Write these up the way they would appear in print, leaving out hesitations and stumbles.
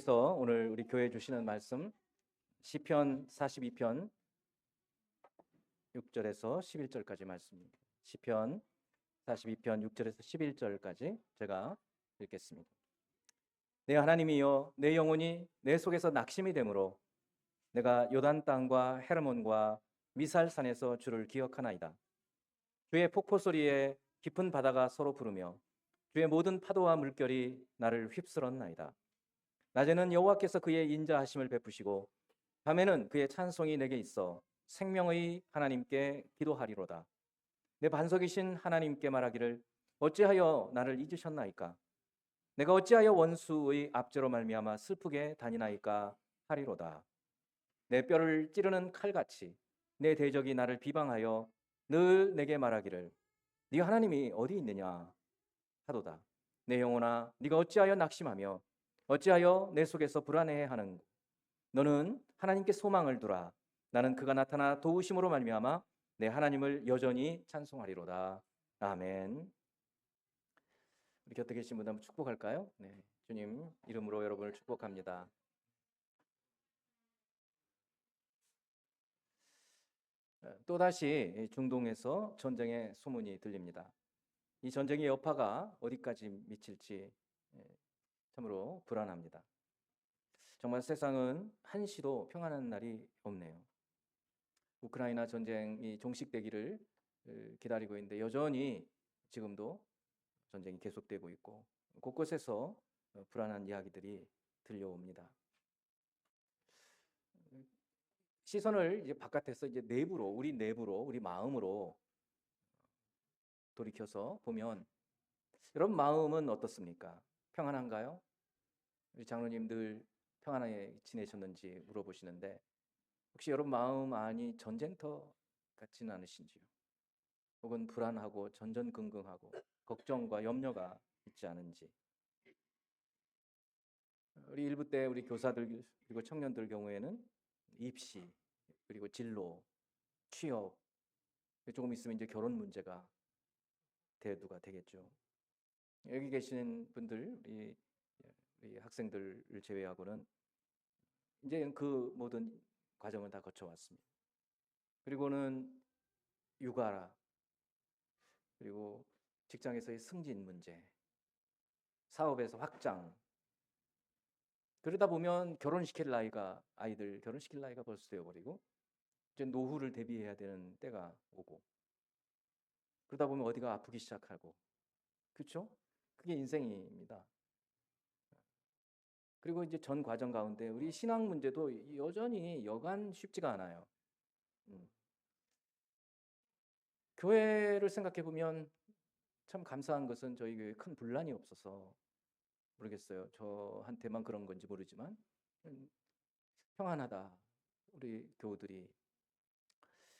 여기서 오늘 우리 교회 주시는 말씀 시편 42편 6절에서 11절까지 말씀입니다. 시편 42편 6절에서 11절까지 제가 읽겠습니다. 내 하나님이여, 내 영혼이 내 속에서 낙심이 되므로 내가 요단 땅과 헤르몬과 미살산에서 주를 기억하나이다. 주의 폭포 소리에 깊은 바다가 서로 부르며 주의 모든 파도와 물결이 나를 휩쓸었나이다. 낮에는 여호와께서 그의 인자하심을 베푸시고 밤에는 그의 찬송이 내게 있어 생명의 하나님께 기도하리로다. 내 반석이신 하나님께 말하기를 어찌하여 나를 잊으셨나이까? 내가 어찌하여 원수의 압제로 말미암아 슬프게 다니나이까 하리로다. 내 뼈를 찌르는 칼같이 내 대적이 나를 비방하여 늘 내게 말하기를 네 하나님이 어디 있느냐 하도다. 내 영혼아, 네가 어찌하여 낙심하며 어찌하여 내 속에서 불안해하는고? 너는 하나님께 소망을 두라. 나는 그가 나타나 도우심으로 말미암아 내 하나님을 여전히 찬송하리로다. 아멘. 우리 곁에 계신 분 한번 축복할까요? 네, 주님 이름으로 여러분을 축복합니다. 또다시 중동에서 전쟁의 소문이 들립니다. 이 전쟁의 여파가 어디까지 미칠지 참으로 불안합니다. 정말 세상은 한시도 평안한 날이 없네요. 우크라이나 전쟁이 종식되기를 기다리고 있는데 여전히 지금도 전쟁이 계속되고 있고 곳곳에서 불안한 이야기들이 들려옵니다. 시선을 이제 바깥에서 이제 내부로 우리 마음으로 돌이켜서 보면 여러분 마음은 어떻습니까? 평안한가요? 우리 장로님들 평안하게 지내셨는지 물어보시는데 혹시 여러분 마음 안이 전쟁터 같지는 않으신지요? 혹은 불안하고 전전긍긍하고 걱정과 염려가 있지 않은지. 우리 일부 때 우리 교사들 그리고 청년들 경우에는 입시 그리고 진로, 취업 조금 있으면 이제 결혼 문제가 대두가 되겠죠. 여기 계신 분들 우리 학생들을 제외하고는 이제 그 모든 과정을 다 거쳐왔습니다. 그리고는 육아 그리고 직장에서의 승진 문제, 사업에서 확장. 그러다 보면 아이들 결혼시킬 나이가 벌써 되어버리고 이제 노후를 대비해야 되는 때가 오고 그러다 보면 어디가 아프기 시작하고 그렇죠? 그게 인생입니다. 그리고 이제 전 과정 가운데 우리 신앙 문제도 여전히 여간 쉽지가 않아요. 교회를 생각해 보면 참 감사한 것은 저희 교회에 큰 분란이 없어서 모르겠어요. 저한테만 그런 건지 모르지만 평안하다. 우리 교우들이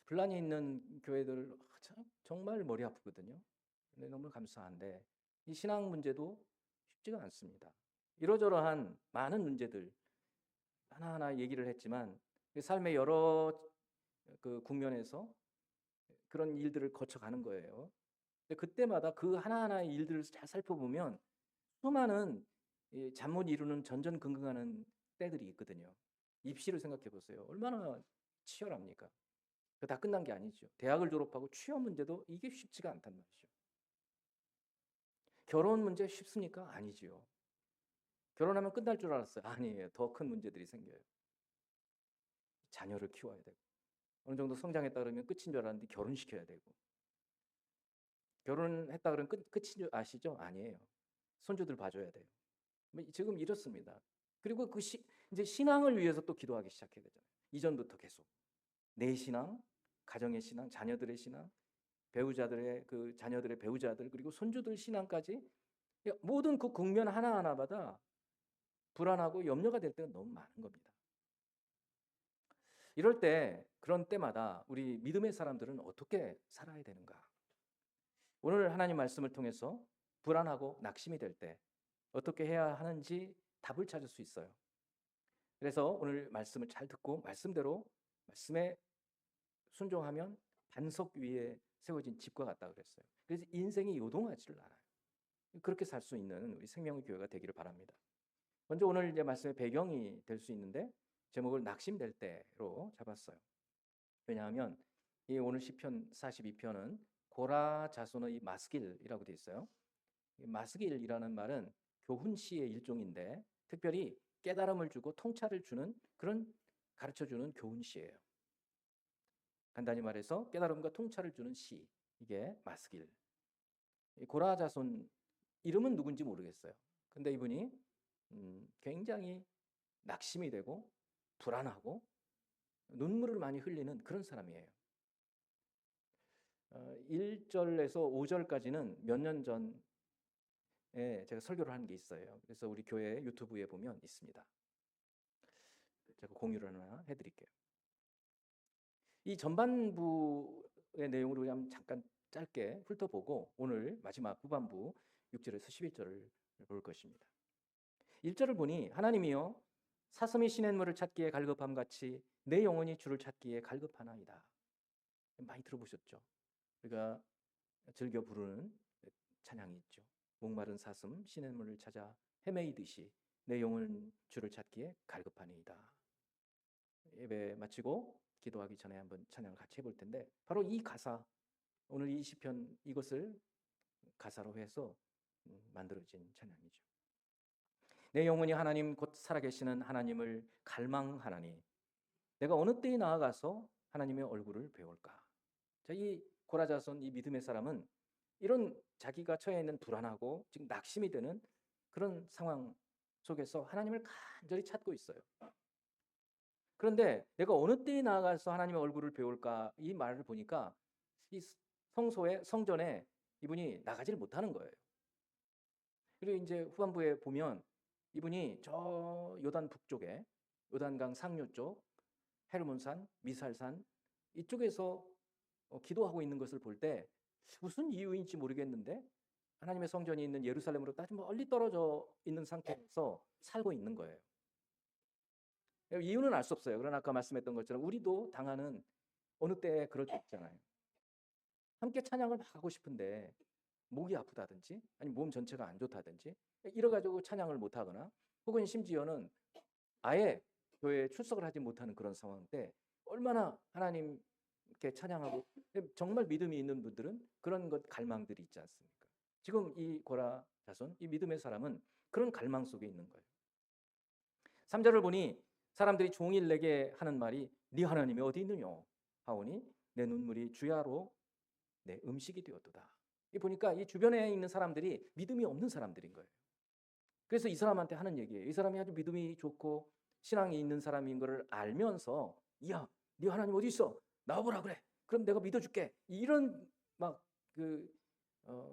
분란이 있는 교회들 참 정말 머리 아프거든요. 근데 너무 감사한데 이 신앙 문제도 쉽지가 않습니다. 이러저러한 많은 문제들 하나하나 얘기를 했지만 삶의 여러 그 국면에서 그런 일들을 거쳐가는 거예요. 근데 그때마다 그 하나하나의 일들을 잘 살펴보면 수많은 잠 못 이루는 전전긍긍하는 때들이 있거든요. 입시를 생각해 보세요. 얼마나 치열합니까? 다 끝난 게 아니죠. 대학을 졸업하고 취업 문제도 이게 쉽지가 않단 말이죠. 결혼 문제 쉽습니까? 아니지요. 결혼하면 끝날 줄 알았어요. 아니에요. 더 큰 문제들이 생겨요. 자녀를 키워야 되고 어느 정도 성장했다 그러면 끝인 줄 알았는데 결혼시켜야 되고 결혼했다 그러면 끝인 줄 아시죠? 아니에요. 손주들 봐줘야 돼요. 지금 이렇습니다. 그리고 이제 신앙을 위해서 또 기도하기 시작해야 되잖아요. 이전부터 계속 내 신앙, 가정의 신앙, 자녀들의 신앙, 배우자들의 그 자녀들의 배우자들 그리고 손주들 신앙까지 모든 그 국면 하나하나마다 불안하고 염려가 될 때가 너무 많은 겁니다. 이럴 때 그런 때마다 우리 믿음의 사람들은 어떻게 살아야 되는가? 오늘 하나님 말씀을 통해서 불안하고 낙심이 될 때 어떻게 해야 하는지 답을 찾을 수 있어요. 그래서 오늘 말씀을 잘 듣고 말씀대로 말씀에 순종하면 반석 위에 세워진 집과 같다 그랬어요. 그래서 인생이 요동하지를 않아요. 그렇게 살 수 있는 우리 생명의 교회가 되기를 바랍니다. 먼저 오늘 이제 말씀의 배경이 될 수 있는데 제목을 낙심될 때로 잡았어요. 왜냐하면 이 오늘 시편 42편은 고라 자손의 이 마스길이라고 되어 있어요. 마스길이라는 말은 교훈시의 일종인데 특별히 깨달음을 주고 통찰을 주는 그런 가르쳐주는 교훈시예요. 간단히 말해서 깨달음과 통찰을 주는 시, 이게 마스길. 고라 자손 이름은 누군지 모르겠어요. 근데 이분이 굉장히 낙심이 되고 불안하고 눈물을 많이 흘리는 그런 사람이에요. 1절에서 5절까지는 몇 년 전에 제가 설교를 한 게 있어요. 그래서 우리 교회 유튜브에 보면 있습니다. 제가 공유를 하나 해드릴게요. 이 전반부의 내용으로 그냥 잠깐 짧게 훑어보고 오늘 마지막 후반부 6절에서 11절을 볼 것입니다. 1절을 보니 하나님이여 사슴이 시냇물을 찾기에 갈급함 같이 내 영혼이 주를 찾기에 갈급하나이다. 많이 들어보셨죠? 우리가 즐겨 부르는 찬양이 있죠. 목마른 사슴 시냇물을 찾아 헤매이듯이 내 영혼 주를 찾기에 갈급하니이다. 예배 마치고 기도하기 전에 한번 찬양을 같이 해볼 텐데 바로 이 가사, 오늘 이 시편 이것을 가사로 해서 만들어진 찬양이죠. 내 영혼이 하나님 곧 살아계시는 하나님을 갈망하나니 내가 어느 때에 나아가서 하나님의 얼굴을 배울까. 자, 이 고라자손 이 믿음의 사람은 이런 자기가 처해 있는 불안하고 지금 낙심이 되는 그런 상황 속에서 하나님을 간절히 찾고 있어요. 그런데 내가 어느 때에 나아가서 하나님의 얼굴을 배울까 이 말을 보니까 이 성전에 이분이 나가지를 못하는 거예요. 그리고 이제 후반부에 보면 이분이 저 요단 북쪽에 요단강 상류 쪽 헤르몬산, 미살산 이쪽에서 기도하고 있는 것을 볼 때 무슨 이유인지 모르겠는데 하나님의 성전이 있는 예루살렘으로 아주 멀리 떨어져 있는 상태에서 살고 있는 거예요. 이유는 알 수 없어요. 그러나 아까 말씀했던 것처럼 우리도 당하는 어느 때 그럴 때 있잖아요. 함께 찬양을 막 하고 싶은데 목이 아프다든지 아니면 몸 전체가 안 좋다든지 이래가지고 찬양을 못하거나 혹은 심지어는 아예 교회에 출석을 하지 못하는 그런 상황 때 얼마나 하나님께 찬양하고 정말 믿음이 있는 분들은 그런 것 갈망들이 있지 않습니까? 지금 이 고라 자손, 이 믿음의 사람은 그런 갈망 속에 있는 거예요. 3절을 보니 사람들이 종일 내게 하는 말이 네 하나님이 어디 있느냐 하오니 내 눈물이 주야로 내 음식이 되었도다. 이 보니까 이 주변에 있는 사람들이 믿음이 없는 사람들인 거예요. 그래서 이 사람한테 하는 얘기예요. 이 사람이 아주 믿음이 좋고 신앙이 있는 사람인 것을 알면서 야, 네 하나님 어디 있어? 나와보라 그래. 그럼 내가 믿어줄게. 이런 막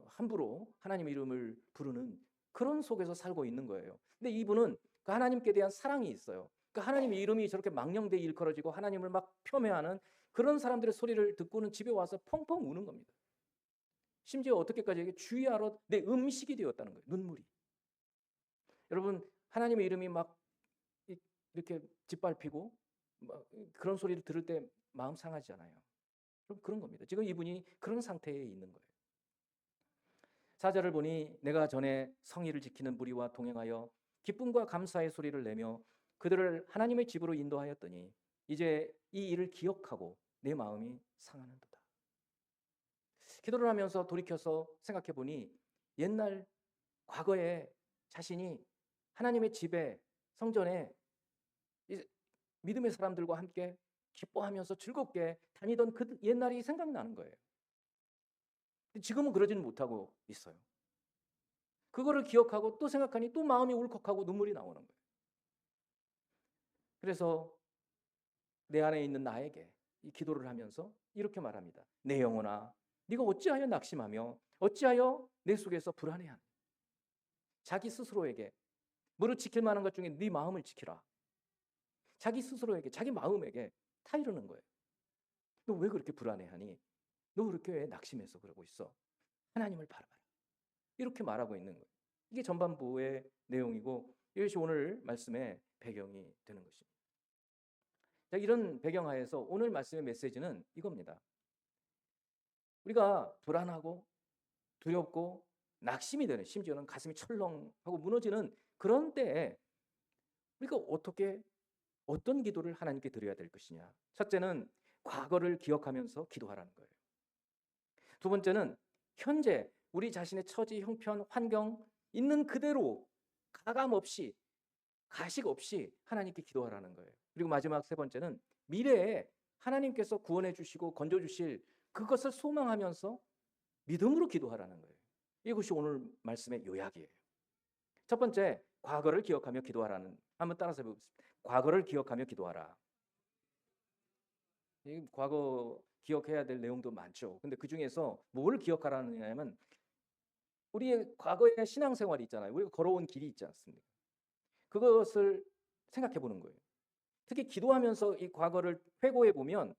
함부로 하나님의 이름을 부르는 그런 속에서 살고 있는 거예요. 근데 이분은 그 하나님께 대한 사랑이 있어요. 그 하나님의 이름이 저렇게 망령되이 일컬어지고 하나님을 막 폄훼하는 그런 사람들의 소리를 듣고는 집에 와서 펑펑 우는 겁니다. 심지어 어떻게까지 이게 주야로 내 음식이 되었다는 거예요. 눈물이. 여러분 하나님의 이름이 막 이렇게 짓밟히고 막 그런 소리를 들을 때 마음 상하지 않아요. 그런 겁니다. 지금 이분이 그런 상태에 있는 거예요. 4절을 보니 내가 전에 성의를 지키는 무리와 동행하여 기쁨과 감사의 소리를 내며 그들을 하나님의 집으로 인도하였더니 이제 이 일을 기억하고 내 마음이 상하는도다. 기도를 하면서 돌이켜서 생각해 보니 옛날 과거에 자신이 하나님의 집에 성전에 믿음의 사람들과 함께 기뻐하면서 즐겁게 다니던 그 옛날이 생각나는 거예요. 지금은 그러지는 못하고 있어요. 그거를 기억하고 또 생각하니 또 마음이 울컥하고 눈물이 나오는 거예요. 그래서 내 안에 있는 나에게 이 기도를 하면서 이렇게 말합니다. 내 영혼아, 네가 어찌하여 낙심하며 어찌하여 내 속에서 불안해하느냐. 자기 스스로에게 무릇 지킬 만한 것 중에 네 마음을 지키라. 자기 스스로에게, 자기 마음에게 다 이러는 거예요. 너 왜 그렇게 불안해하니? 너 그렇게 왜 낙심해서 그러고 있어? 하나님을 바라봐라. 이렇게 말하고 있는 거예요. 이게 전반부의 내용이고 이것이 오늘 말씀의 배경이 되는 것입니다. 자, 이런 배경 하에서 오늘 말씀의 메시지는 이겁니다. 우리가 불안하고 두렵고 낙심이 되는, 심지어는 가슴이 철렁하고 무너지는 그런 때에 우리가 어떤 기도를 하나님께 드려야 될 것이냐? 첫째는 과거를 기억하면서 기도하라는 거예요. 두 번째는 현재 우리 자신의 처지, 형편, 환경 있는 그대로 가감 없이 가식 없이 하나님께 기도하라는 거예요. 그리고 마지막 세 번째는 미래에 하나님께서 구원해 주시고 건져 주실 그것을 소망하면서 믿음으로 기도하라는 거예요. 이것이 오늘 말씀의 요약이에요. 첫 번째, 과거를 기억하며 기도하라는, 한번 따라서 해보겠습니다. 과거를 기억하며 기도하라. 이 과거 기억해야 될 내용도 많죠. 근데 그 중에서 뭘 기억하라는 거냐면 우리의 과거의 신앙생활이 있잖아요. 우리가 걸어온 길이 있지 않습니까? 그것을 생각해 보는 거예요. 특히 기도하면서 이 과거를 회고해 보면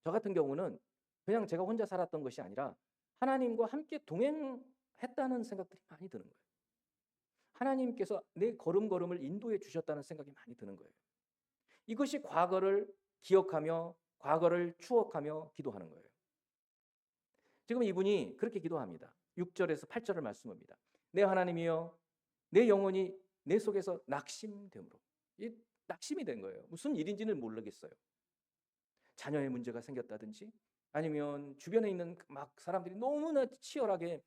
저 같은 경우는 그냥 제가 혼자 살았던 것이 아니라 하나님과 함께 동행했다는 생각들이 많이 드는 거예요. 하나님께서 내 걸음걸음을 인도해 주셨다는 생각이 많이 드는 거예요. 이것이 과거를 기억하며 과거를 추억하며 기도하는 거예요. 지금 이분이 그렇게 기도합니다. 6절에서 8절을 말씀합니다. 내 하나님이여 내 영혼이 내 속에서 낙심됨으로. 이 낙심이 된 거예요. 무슨 일인지는 모르겠어요. 자녀의 문제가 생겼다든지 아니면 주변에 있는 막 사람들이 너무나 치열하게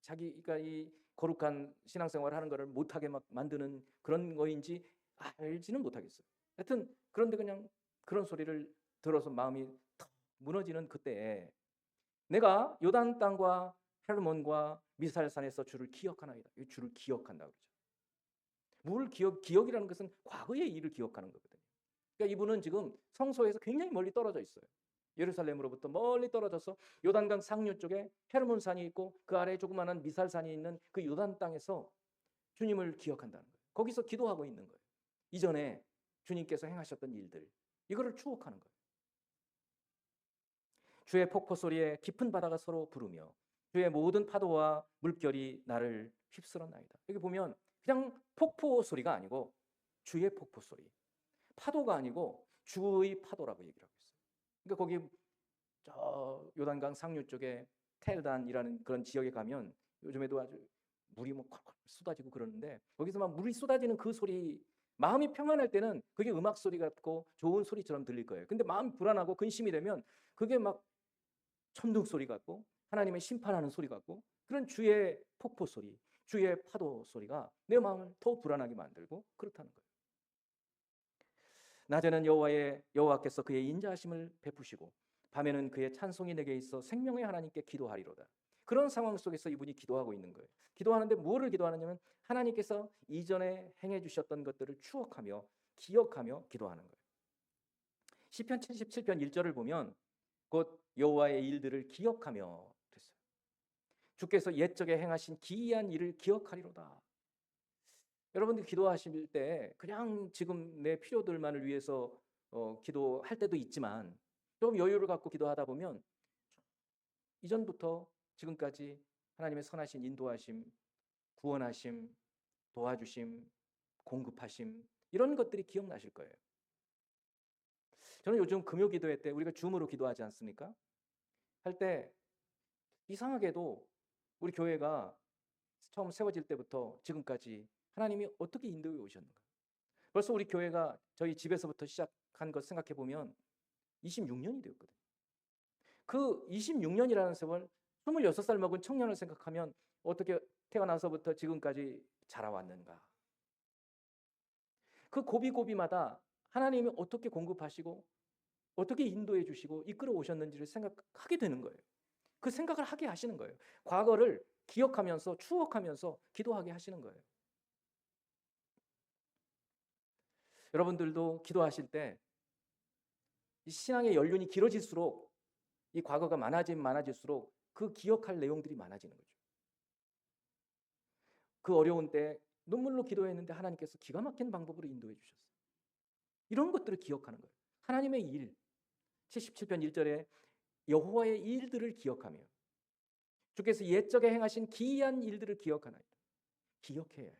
자기가 이 거룩한 신앙생활을 하는 것을 못하게 막 만드는 그런 거인지 알지는 못하겠어요. 하여튼 그런데 그냥 그런 소리를 들어서 마음이 턱 무너지는 그때에 내가 요단 땅과 헤르몬과 미살산에서 주를 기억하나이다. 이 주를 기억한다 그러죠. 뭘 기억이라는 것은 과거의 일을 기억하는 거거든요. 그러니까 이분은 지금 성소에서 굉장히 멀리 떨어져 있어요. 예루살렘으로부터 멀리 떨어져서 요단강 상류 쪽에 헤르몬산이 있고 그 아래에 조그마한 미살산이 있는 그 요단 땅에서 주님을 기억한다는 거예요. 거기서 기도하고 있는 거예요. 이전에 주님께서 행하셨던 일들 이거를 추억하는 거예요. 주의 폭포 소리에 깊은 바다가 서로 부르며 주의 모든 파도와 물결이 나를 휩쓸었나이다. 여기 보면 그냥 폭포 소리가 아니고 주의 폭포 소리, 파도가 아니고 주의 파도라고 얘기를 하고 있어요. 그러니까 거기 저 요단강 상류 쪽에 텔단이라는 그런 지역에 가면 요즘에도 아주 물이 뭐 콸콸 쏟아지고 그러는데 거기서 막 물이 쏟아지는 그 소리, 마음이 평안할 때는 그게 음악 소리 같고 좋은 소리처럼 들릴 거예요. 근데 마음이 불안하고 근심이 되면 그게 막 천둥 소리 같고 하나님의 심판하는 소리 같고 그런 주의 폭포 소리, 주의 파도 소리가 내 마음을 더 불안하게 만들고 그렇다는 거예요. 낮에는 여호와께서 그의 인자하심을 베푸시고 밤에는 그의 찬송이 내게 있어 생명의 하나님께 기도하리로다. 그런 상황 속에서 이분이 기도하고 있는 거예요. 기도하는데 뭐를 기도하느냐면 하나님께서 이전에 행해 주셨던 것들을 추억하며 기억하며 기도하는 거예요. 시편 77편 1절을 보면 곧 여호와의 일들을 기억하며 됐어요. 주께서 옛적에 행하신 기이한 일을 기억하리로다. 여러분들 기도하실 때 그냥 지금 내 필요들만을 위해서 기도할 때도 있지만 좀 여유를 갖고 기도하다 보면 이전부터 지금까지 하나님의 선하신 인도하심, 구원하심, 도와주심, 공급하심 이런 것들이 기억나실 거예요. 저는 요즘 금요 기도회 때 우리가 줌으로 기도하지 않습니까? 할 때 이상하게도 우리 교회가 처음 세워질 때부터 지금까지 하나님이 어떻게 인도해 오셨는가? 벌써 우리 교회가 저희 집에서부터 시작한 것 생각해 보면 26년이 되었거든요. 그 26년이라는 세월 26살 먹은 청년을 생각하면 어떻게 태어나서부터 지금까지 자라왔는가? 그 고비고비마다 하나님이 어떻게 공급하시고 어떻게 인도해 주시고 이끌어 오셨는지를 생각하게 되는 거예요. 그 생각을 하게 하시는 거예요. 과거를 기억하면서 추억하면서 기도하게 하시는 거예요. 여러분들도 기도하실 때 이 신앙의 연륜이 길어질수록 이 과거가 많아질수록 그 기억할 내용들이 많아지는 거죠. 그 어려운 때 눈물로 기도했는데 하나님께서 기가 막힌 방법으로 인도해 주셨어요. 이런 것들을 기억하는 거예요. 하나님의 일, 77편 1절에 여호와의 일들을 기억하며 주께서 옛적에 행하신 기이한 일들을 기억하나이다. 기억해야 해요.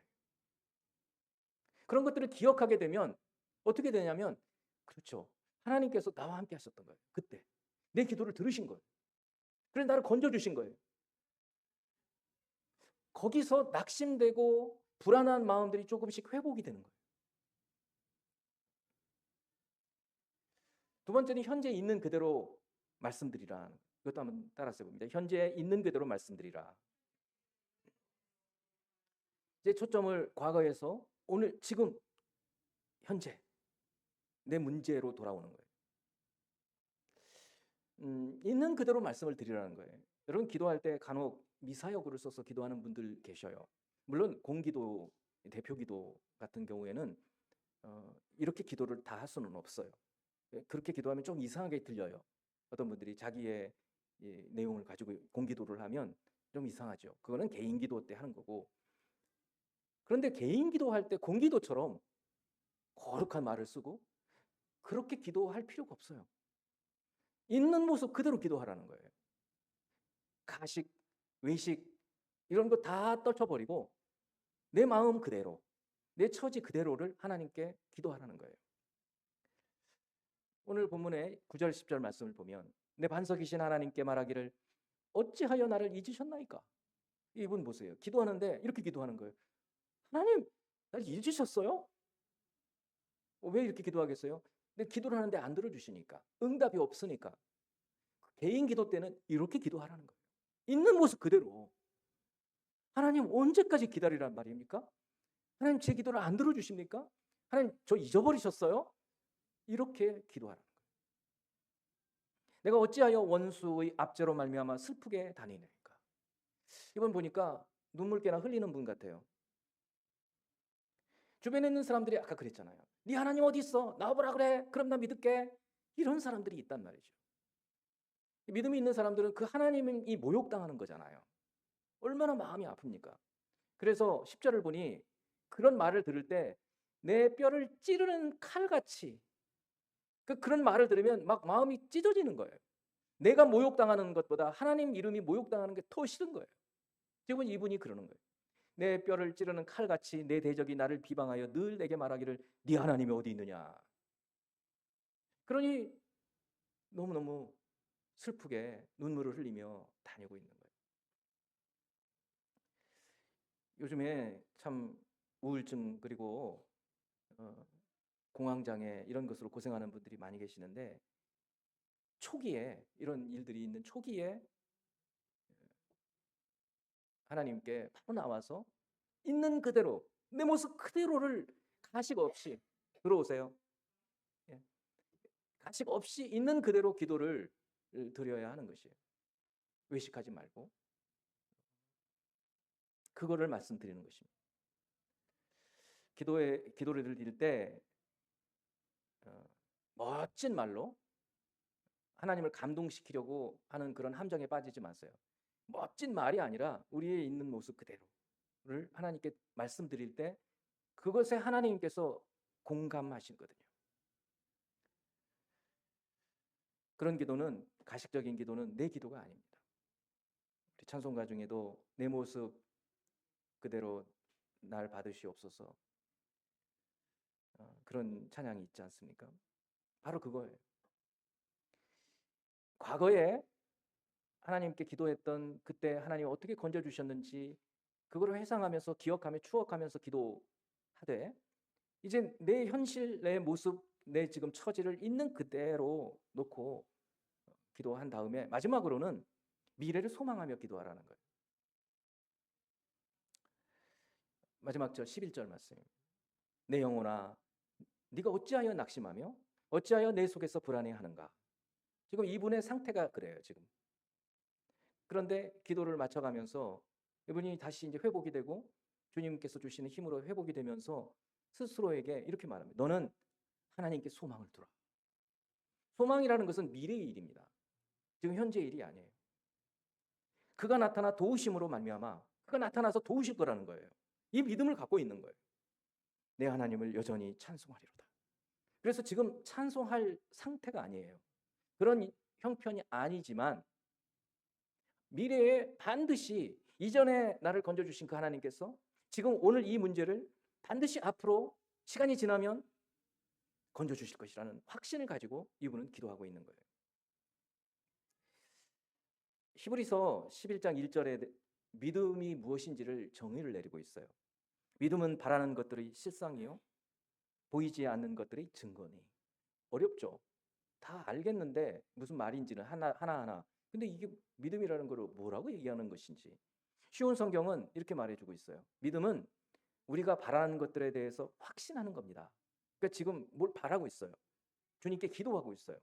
그런 것들을 기억하게 되면 어떻게 되냐면 그렇죠. 하나님께서 나와 함께 하셨던 거예요. 그때 내 기도를 들으신 거예요. 그래서 나를 건져주신 거예요. 거기서 낙심되고 불안한 마음들이 조금씩 회복이 되는 거예요. 두 번째는 현재 있는 그대로 말씀드리라. 이것도 한번 따라서 해봅니다. 현재 있는 그대로 말씀드리라. 이제 초점을 과거에서 오늘 지금 현재 내 문제로 돌아오는 거예요. 있는 그대로 말씀을 드리라는 거예요. 여러분 기도할 때 간혹 미사여구를 써서 기도하는 분들 계셔요. 물론 공기도, 대표기도 같은 경우에는 이렇게 기도를 다 할 수는 없어요. 그렇게 기도하면 좀 이상하게 들려요. 어떤 분들이 자기의 내용을 가지고 공기도를 하면 좀 이상하죠. 그거는 개인 기도 때 하는 거고. 그런데 개인 기도할 때 공기도처럼 거룩한 말을 쓰고 그렇게 기도할 필요가 없어요. 있는 모습 그대로 기도하라는 거예요. 가식, 외식 이런 거 다 떨쳐버리고 내 마음 그대로, 내 처지 그대로를 하나님께 기도하라는 거예요. 오늘 본문의 9절 10절 말씀을 보면 내 반석이신 하나님께 말하기를 어찌하여 나를 잊으셨나이까? 이분 보세요. 기도하는데 이렇게 기도하는 거예요. 하나님, 날 잊으셨어요? 왜 이렇게 기도하겠어요? 근데 기도를 하는데 안 들어주시니까, 응답이 없으니까. 개인 기도 때는 이렇게 기도하라는 거예요. 있는 모습 그대로. 하나님 언제까지 기다리란 말입니까? 하나님 제 기도를 안 들어주십니까? 하나님 저 잊어버리셨어요? 이렇게 기도하라는 거예요. 내가 어찌하여 원수의 압제로 말미암아 슬프게 다니나이까? 이번 보니까 눈물깨나 흘리는 분 같아요. 주변에 있는 사람들이 아까 그랬잖아요. 네 하나님 어디 있어? 나와보라 그래. 그럼 나 믿을게. 이런 사람들이 있단 말이죠. 믿음이 있는 사람들은 그 하나님이 모욕당하는 거잖아요. 얼마나 마음이 아픕니까? 그래서 10절을 보니 그런 말을 들을 때 내 뼈를 찌르는 칼같이 그런 말을 들으면 막 마음이 찢어지는 거예요. 내가 모욕당하는 것보다 하나님 이름이 모욕당하는 게 더 싫은 거예요. 지금 이분이 그러는 거예요. 내 뼈를 찌르는 칼같이 내 대적이 나를 비방하여 늘 내게 말하기를 네 하나님이 어디 있느냐. 그러니 너무너무 슬프게 눈물을 흘리며 다니고 있는 거예요. 요즘에 참 우울증 그리고 공황장애 이런 것으로 고생하는 분들이 많이 계시는데 초기에 이런 일들이 있는 초기에 하나님께 바로 나와서 있는 그대로 내 모습 그대로를 가식 없이 들어오세요. 예. 가식 없이 있는 그대로 기도를 드려야 하는 것이에요. 외식하지 말고 그거를 말씀드리는 것입니다. 기도를 드릴 때 멋진 말로 하나님을 감동시키려고 하는 그런 함정에 빠지지 마세요. 멋진 말이 아니라 우리의 있는 모습 그대로를 하나님께 말씀드릴 때 그것에 하나님께서 공감하시거든요. 그런 기도는 가식적인 기도는 내 기도가 아닙니다. 우리 찬송가 중에도 내 모습 그대로 날 받으시옵소서 그런 찬양이 있지 않습니까? 바로 그거예요. 과거에 하나님께 기도했던 그때 하나님 어떻게 건져주셨는지 그거를 회상하면서 기억하며 추억하면서 기도하되 이제 내 현실, 내 모습, 내 지금 처지를 있는 그대로 놓고 기도한 다음에 마지막으로는 미래를 소망하며 기도하라는 거예요. 마지막 절 11절 말씀. 내 영혼아 네가 어찌하여 낙심하며 어찌하여 내 속에서 불안해하는가? 지금 이분의 상태가 그래요, 지금. 그런데 기도를 맞춰가면서 이분이 다시 이제 회복이 되고 주님께서 주시는 힘으로 회복이 되면서 스스로에게 이렇게 말합니다. 너는 하나님께 소망을 두라. 소망이라는 것은 미래의 일입니다. 지금 현재 일이 아니에요. 그가 나타나 도우심으로 말미암아 그가 나타나서 도우실 거라는 거예요. 이 믿음을 갖고 있는 거예요. 내 하나님을 여전히 찬송하리로다. 그래서 지금 찬송할 상태가 아니에요. 그런 형편이 아니지만 미래에 반드시 이전에 나를 건져주신 그 하나님께서 지금 오늘 이 문제를 반드시 앞으로 시간이 지나면 건져주실 것이라는 확신을 가지고 이분은 기도하고 있는 거예요. 히브리서 11장 1절에 믿음이 무엇인지를 정의를 내리고 있어요. 믿음은 바라는 것들의 실상이요 보이지 않는 것들의 증거니. 어렵죠. 다 알겠는데 무슨 말인지는 하나하나. 근데 이게 믿음이라는 걸 뭐라고 얘기하는 것인지. 쉬운 성경은 이렇게 말해주고 있어요. 믿음은 우리가 바라는 것들에 대해서 확신하는 겁니다. 그러니까 지금 뭘 바라고 있어요. 주님께 기도하고 있어요.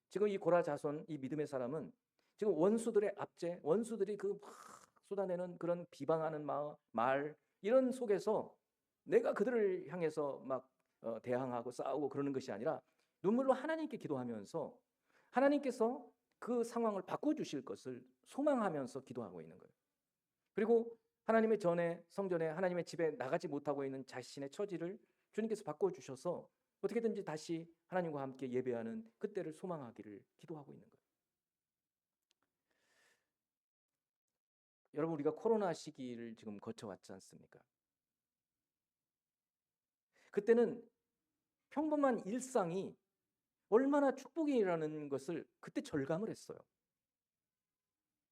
지금 이 고라자손, 이 믿음의 사람은 지금 원수들의 압제, 원수들이 그 막 쏟아내는 그런 비방하는 말 이런 속에서 내가 그들을 향해서 막 대항하고 싸우고 그러는 것이 아니라 눈물로 하나님께 기도하면서 하나님께서 그 상황을 바꿔주실 것을 소망하면서 기도하고 있는 거예요. 그리고 하나님의 전에 성전에 하나님의 집에 나가지 못하고 있는 자신의 처지를 주님께서 바꿔주셔서 어떻게든지 다시 하나님과 함께 예배하는 그때를 소망하기를 기도하고 있는 거예요. 여러분, 우리가 코로나 시기를 지금 거쳐왔지 않습니까? 그때는 평범한 일상이 얼마나 축복이라는 것을 그때 절감을 했어요.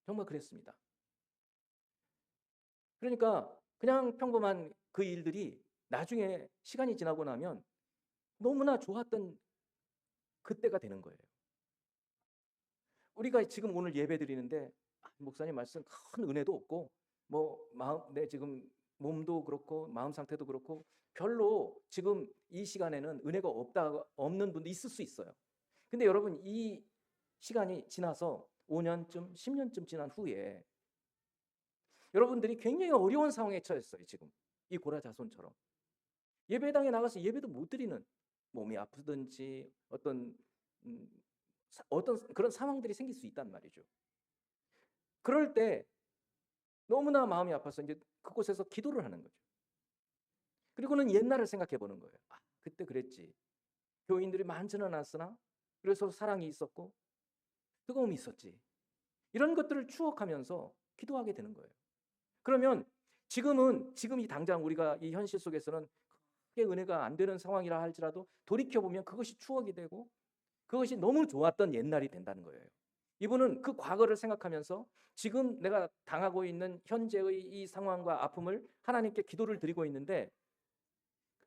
정말 그랬습니다. 그러니까 그냥 평범한 그 일들이 나중에 시간이 지나고 나면 너무나 좋았던 그때가 되는 거예요. 우리가 지금 오늘 예배 드리는데 목사님 말씀 큰 은혜도 없고 내 지금 몸도 그렇고 마음 상태도 그렇고 별로 지금 이 시간에는 은혜가 없는 분도 있을 수 있어요. 근데 여러분, 이 시간이 지나서 5년쯤 10년쯤 지난 후에 여러분들이 굉장히 어려운 상황에 처했어요. 지금 이 고라자손처럼 예배당에 나가서 예배도 못 드리는, 몸이 아프든지 어떤 그런 상황들이 생길 수 있단 말이죠. 그럴 때 너무나 마음이 아파서 이제 그곳에서 기도를 하는 거죠. 그리고는 옛날을 생각해 보는 거예요. 그때 그랬지. 교인들이 많지는 않았으나 그래서 사랑이 있었고 뜨거움이 있었지. 이런 것들을 추억하면서 기도하게 되는 거예요. 그러면 지금 이 당장 우리가 이 현실 속에서는 크게 은혜가 안 되는 상황이라 할지라도 돌이켜 보면 그것이 추억이 되고 그것이 너무 좋았던 옛날이 된다는 거예요. 이분은 그 과거를 생각하면서 지금 내가 당하고 있는 현재의 이 상황과 아픔을 하나님께 기도를 드리고 있는데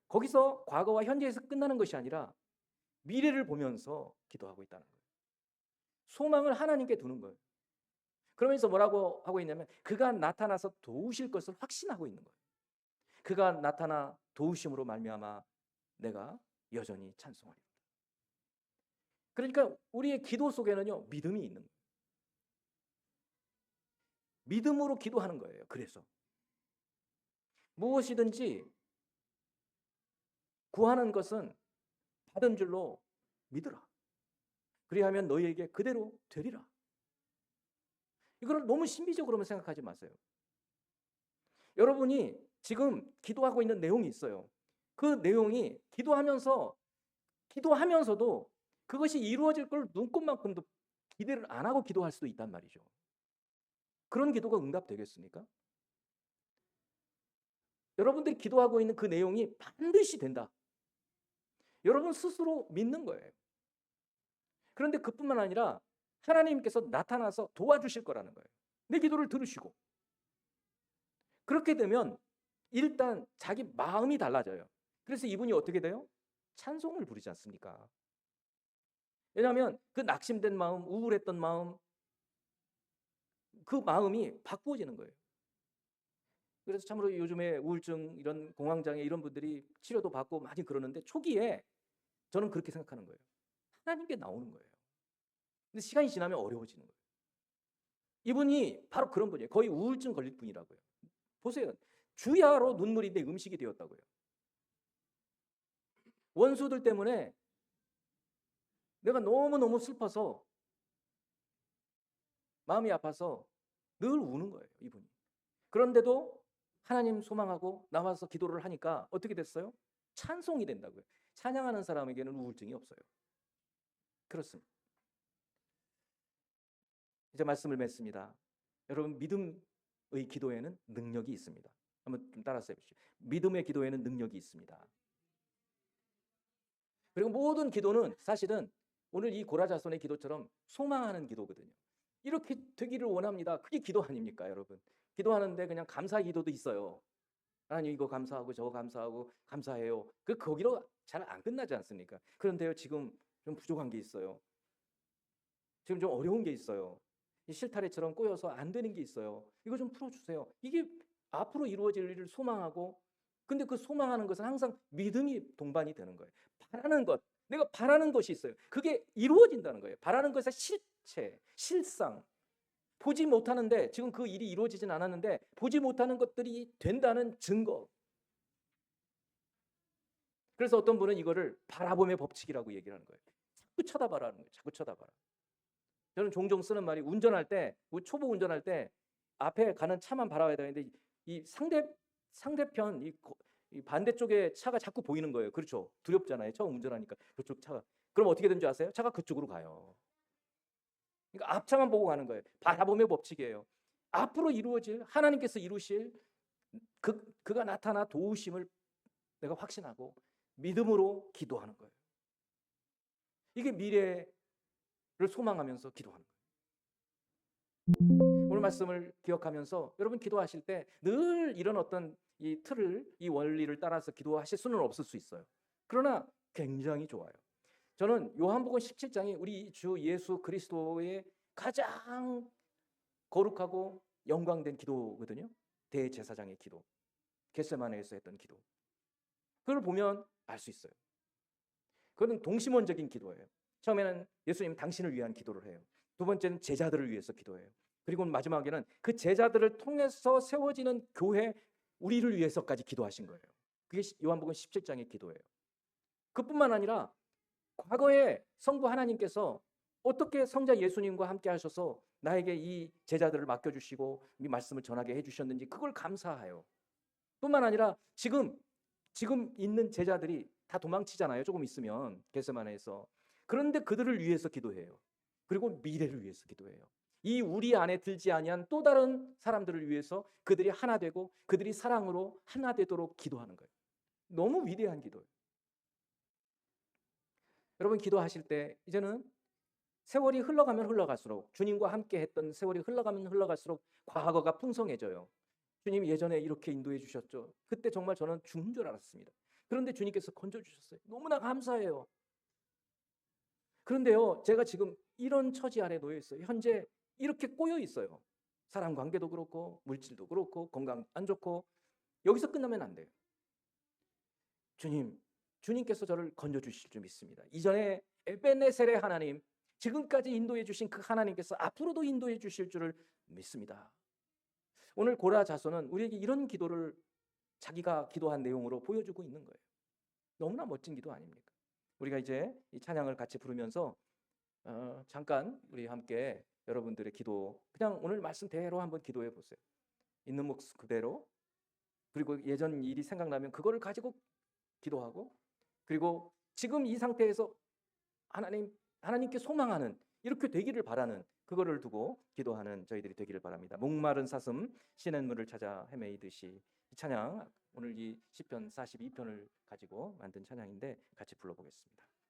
거기서 과거와 현재에서 끝나는 것이 아니라 미래를 보면서 기도하고 있다는 거예요. 소망을 하나님께 두는 거예요. 그러면서 뭐라고 하고 있냐면 그가 나타나서 도우실 것을 확신하고 있는 거예요. 그가 나타나 도우심으로 말미암아 내가 여전히 찬송하리로다. 그러니까 우리의 기도 속에는요, 믿음이 있는 거예요. 믿음으로 기도하는 거예요. 그래서 무엇이든지 구하는 것은 받은 줄로 믿으라. 그리하면 너희에게 그대로 되리라. 이걸 너무 신비적으로만 생각하지 마세요. 여러분이 지금 기도하고 있는 내용이 있어요. 그 내용이 기도하면서도 그것이 이루어질 걸 눈꼽만큼도 기대를 안 하고 기도할 수도 있단 말이죠. 그런 기도가 응답되겠습니까? 여러분들이 기도하고 있는 그 내용이 반드시 된다. 여러분 스스로 믿는 거예요. 그런데 그뿐만 아니라 하나님께서 나타나서 도와주실 거라는 거예요. 내 기도를 들으시고. 그렇게 되면 일단 자기 마음이 달라져요. 그래서 이분이 어떻게 돼요? 찬송을 부르지 않습니까? 왜냐하면 그 낙심된 마음, 우울했던 마음, 그 마음이 바꾸어지는 거예요. 그래서 참으로 요즘에 우울증, 이런 공황장애 이런 분들이 치료도 받고 많이 그러는데 초기에 저는 그렇게 생각하는 거예요. 하나님께 나오는 거예요. 근데 시간이 지나면 어려워지는 거예요. 이분이 바로 그런 분이에요. 거의 우울증 걸릴 분이라고요. 보세요. 주야로 눈물이 내 음식이 되었다고요. 원수들 때문에 내가 너무너무 슬퍼서 마음이 아파서 늘 우는 거예요. 이분이. 그런데도 하나님 소망하고 나와서 기도를 하니까 어떻게 됐어요? 찬송이 된다고요. 찬양하는 사람에게는 우울증이 없어요. 그렇습니다. 이제 말씀을 맺습니다. 여러분, 믿음의 기도에는 능력이 있습니다. 한번 좀 따라서 해보시죠. 믿음의 기도에는 능력이 있습니다. 그리고 모든 기도는 사실은 오늘 이 고라자손의 기도처럼 소망하는 기도거든요. 이렇게 되기를 원합니다. 그게 기도 아닙니까, 여러분? 기도하는데 그냥 감사 기도도 있어요. 하나님 이거 감사하고 저거 감사하고 감사해요. 거기로 잘 안 끝나지 않습니까? 그런데요, 지금 좀 부족한 게 있어요. 지금 좀 어려운 게 있어요. 이 실타래처럼 꼬여서 안 되는 게 있어요. 이거 좀 풀어주세요. 이게 앞으로 이루어질 일을 소망하고, 근데 그 소망하는 것은 항상 믿음이 동반이 되는 거예요. 바라는 것, 내가 바라는 것이 있어요. 그게 이루어진다는 거예요. 바라는 것의 실체, 실상. 보지 못하는데, 지금 그 일이 이루어지진 않았는데 보지 못하는 것들이 된다는 증거. 그래서 어떤 분은 이거를 바라봄의 법칙이라고 얘기를 하는 거예요. 자꾸 쳐다봐라는 거예요. 자꾸 쳐다봐라. 저는 종종 쓰는 말이, 운전할 때, 초보 운전할 때 앞에 가는 차만 바라봐야 되는데 이 상대편 이 반대쪽에 차가 자꾸 보이는 거예요. 그렇죠? 두렵잖아요. 처음 운전하니까 저쪽 차가. 그럼 어떻게 되는 줄 아세요? 차가 그쪽으로 가요. 그러니까 앞차만 보고 가는 거예요. 바라봄의 법칙이에요. 앞으로 이루어질, 하나님께서 이루실 그가 나타나 도우심을 내가 확신하고 믿음으로 기도하는 거예요. 이게 미래를 소망하면서 기도하는 거예요. 오늘 말씀을 기억하면서 여러분 기도하실 때 늘 이런 어떤 이 틀을, 이 원리를 따라서 기도하실 수는 없을 수 있어요. 그러나 굉장히 좋아요. 저는 요한복음 17장이 우리 주 예수 그리스도의 가장 거룩하고 영광된 기도거든요. 대제사장의 기도, 겟세마네에서 했던 기도. 그걸 보면 알 수 있어요. 그건 동심원적인 기도예요. 처음에는 예수님 당신을 위한 기도를 해요. 두 번째는 제자들을 위해서 기도해요. 그리고 마지막에는 그 제자들을 통해서 세워지는 교회, 우리를 위해서까지 기도하신 거예요. 그게 요한복음 17장의 기도예요. 그뿐만 아니라 과거에 성부 하나님께서 어떻게 성자 예수님과 함께 하셔서 나에게 이 제자들을 맡겨주시고 이 말씀을 전하게 해주셨는지 그걸 감사해요. 뿐만 아니라 지금 있는 제자들이 다 도망치잖아요. 조금 있으면 겟세마네에서. 그런데 그들을 위해서 기도해요. 그리고 미래를 위해서 기도해요. 이 우리 안에 들지 아니한 또 다른 사람들을 위해서 그들이 하나 되고 그들이 사랑으로 하나 되도록 기도하는 거예요. 너무 위대한 기도예요. 여러분 기도하실 때 이제는 세월이 흘러가면 흘러갈수록, 주님과 함께 했던 세월이 흘러가면 흘러갈수록 과거가 풍성해져요. 주님 예전에 이렇게 인도해 주셨죠. 그때 정말 저는 죽는 줄 알았습니다. 그런데 주님께서 건져주셨어요. 너무나 감사해요. 그런데요, 제가 지금 이런 처지 아래 놓여 있어요. 현재 이렇게 꼬여 있어요. 사람 관계도 그렇고 물질도 그렇고 건강 안 좋고. 여기서 끝나면 안 돼요. 주님께서 저를 건져주실 줄 믿습니다. 이전에 에베네셀의 하나님, 지금까지 인도해 주신 그 하나님께서 앞으로도 인도해 주실 줄을 믿습니다. 오늘 고라 자손은 우리에게 이런 기도를 자기가 기도한 내용으로 보여주고 있는 거예요. 너무나 멋진 기도 아닙니까? 우리가 이제 이 찬양을 같이 부르면서 잠깐 우리 함께 여러분들의 기도, 그냥 오늘 말씀대로 한번 기도해 보세요. 있는 목숨 그대로. 그리고 예전 일이 생각나면 그거를 가지고 기도하고, 그리고 지금 이 상태에서 하나님께 소망하는, 이렇게 되기를 바라는 그거를 두고 기도하는 저희들이 되기를 바랍니다. 목마른 사슴 시냇물을 찾아 헤매이듯이. 이 찬양, 오늘 이 시편 42편을 가지고 만든 찬양인데 같이 불러보겠습니다.